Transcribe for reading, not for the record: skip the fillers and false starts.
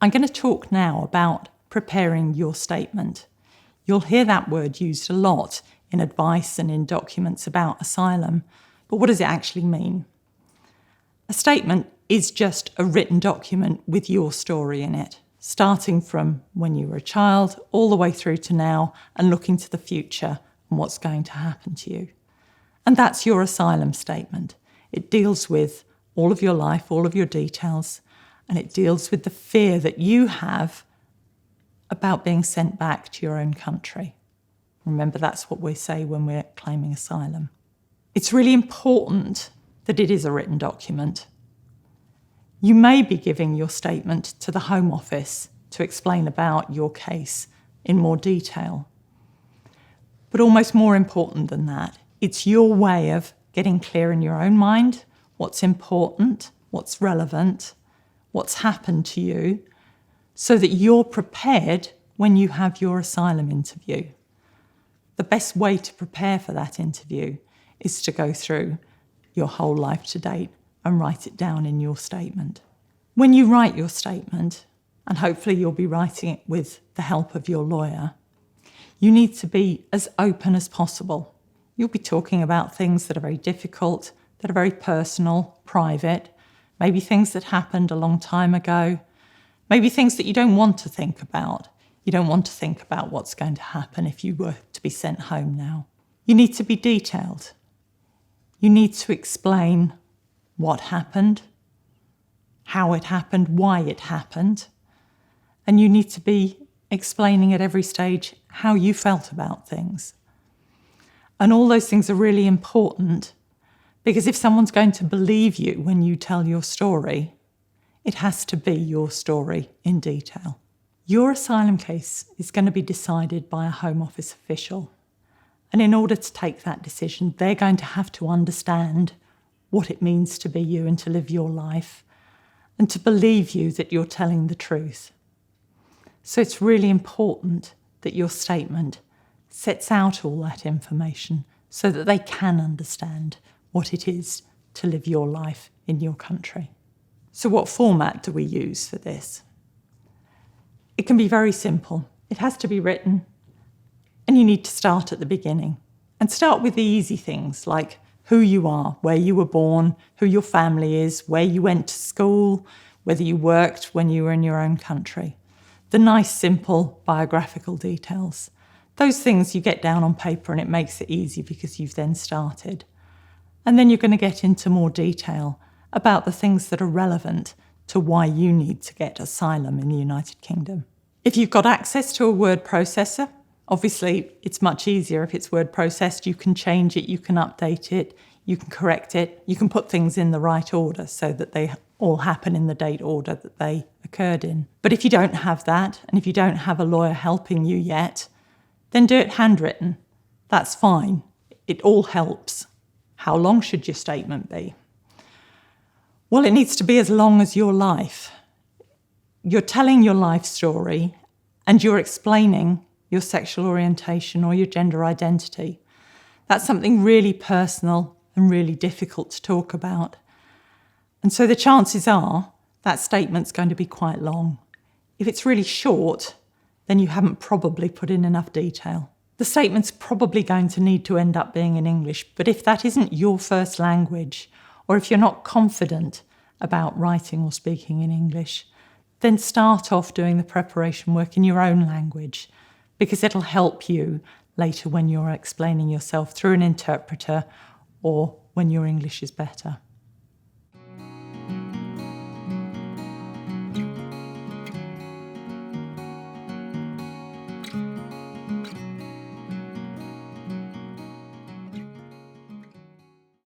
I'm going to talk now about preparing your statement. You'll hear that word used a lot in advice and in documents about asylum, but what does it actually mean? A statement is just a written document with your story in it, starting from when you were a child all the way through to now and looking to the future and what's going to happen to you. And that's your asylum statement. It deals with all of your life, all of your details, and it deals with the fear that you have about being sent back to your own country. Remember, that's what we say when we're claiming asylum. It's really important that it is a written document. You may be giving your statement to the Home Office to explain about your case in more detail. But almost more important than that, it's your way of getting clear in your own mind what's important, what's relevant, what's happened to you, so that you're prepared when you have your asylum interview. The best way to prepare for that interview is to go through your whole life to date and write it down in your statement. When you write your statement, and hopefully you'll be writing it with the help of your lawyer, you need to be as open as possible. You'll be talking about things that are very difficult, that are very personal, private, maybe things that happened a long time ago, maybe things that you don't want to think about. You don't want to think about what's going to happen if you were to be sent home now. You need to be detailed. You need to explain what happened, how it happened, why it happened, and you need to be explaining at every stage how you felt about things. And all those things are really important because if someone's going to believe you when you tell your story, it has to be your story in detail. Your asylum case is going to be decided by a Home Office official. And in order to take that decision, they're going to have to understand what it means to be you and to live your life and to believe you that you're telling the truth. So it's really important that your statement sets out all that information so that they can understand what it is to live your life in your country. So what format do we use for this? It can be very simple. It has to be written, and you need to start at the beginning. And start with the easy things like who you are, where you were born, who your family is, where you went to school, whether you worked when you were in your own country. The nice, simple biographical details. Those things you get down on paper and it makes it easy because you've then started. And then you're going to get into more detail about the things that are relevant to why you need to get asylum in the United Kingdom. If you've got access to a word processor, obviously it's much easier if it's word processed. You can change it, you can update it, you can correct it, you can put things in the right order so that they all happen in the date order that they occurred in. But if you don't have that, and if you don't have a lawyer helping you yet, then do it handwritten. That's fine. It all helps. How long should your statement be? Well, it needs to be as long as your life. You're telling your life story and you're explaining your sexual orientation or your gender identity. That's something really personal and really difficult to talk about. And so the chances are that statement's going to be quite long. If it's really short, then you haven't probably put in enough detail. The statement's probably going to need to end up being in English, but if that isn't your first language, or if you're not confident about writing or speaking in English, then start off doing the preparation work in your own language, because it'll help you later when you're explaining yourself through an interpreter or when your English is better.